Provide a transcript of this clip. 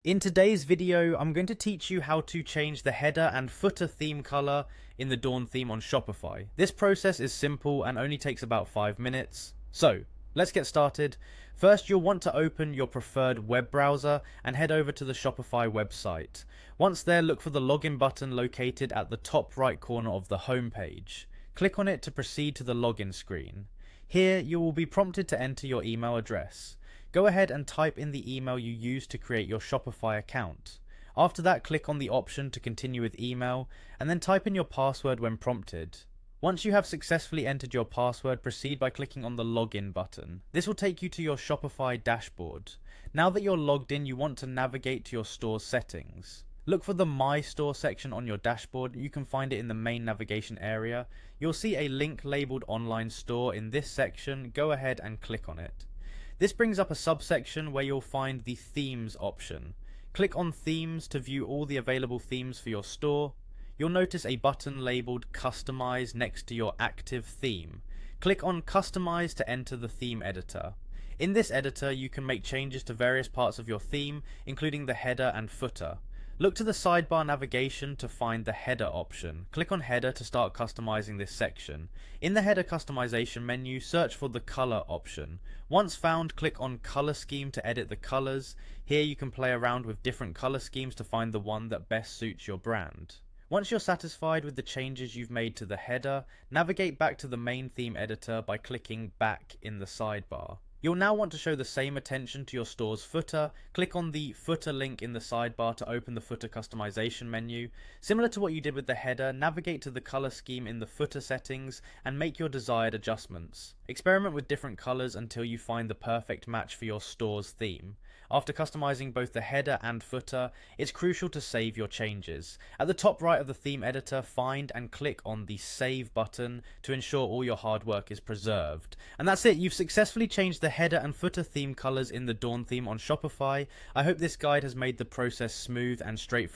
In today's video, I'm going to teach you how to change the header and footer theme color in the Dawn theme on Shopify. This process is simple and only takes about 5 minutes. So, let's get started. First, you'll want to open your preferred web browser and head over to the Shopify website. Once there, look for the login button located at the top right corner of the home page. Click on it to proceed to the login screen. Here, you will be prompted to enter your email address. Go ahead and type in the email you used to create your Shopify account. After that, click on the option to continue with email, and then type in your password when prompted. Once you have successfully entered your password, proceed by clicking on the login button. This will take you to your Shopify dashboard. Now that you're logged in, you want to navigate to your store's settings. Look for the My Store section on your dashboard. You can find it in the main navigation area. You'll see a link labeled Online Store in this section. Go ahead and click on it. This brings up a subsection where you'll find the Themes option. Click on Themes to view all the available themes for your store. You'll notice a button labeled Customize next to your active theme. Click on Customize to enter the theme editor. In this editor, you can make changes to various parts of your theme, including the header and footer. Look to the sidebar navigation to find the header option. Click on header to start customizing this section. In the header customization menu, search for the color option. Once found, click on color scheme to edit the colors. Here you can play around with different color schemes to find the one that best suits your brand. Once you're satisfied with the changes you've made to the header, navigate back to the main theme editor by clicking back in the sidebar. You'll now want to show the same attention to your store's footer. Click on the footer link in the sidebar to open the footer customization menu. Similar to what you did with the header, navigate to the color scheme in the footer settings and make your desired adjustments. Experiment with different colors until you find the perfect match for your store's theme. After customizing both the header and footer, it's crucial to save your changes. At the top right of the theme editor, find and click on the Save button to ensure all your hard work is preserved. And that's it, you've successfully changed the header and footer theme colors in the Dawn theme on Shopify. I hope this guide has made the process smooth and straightforward.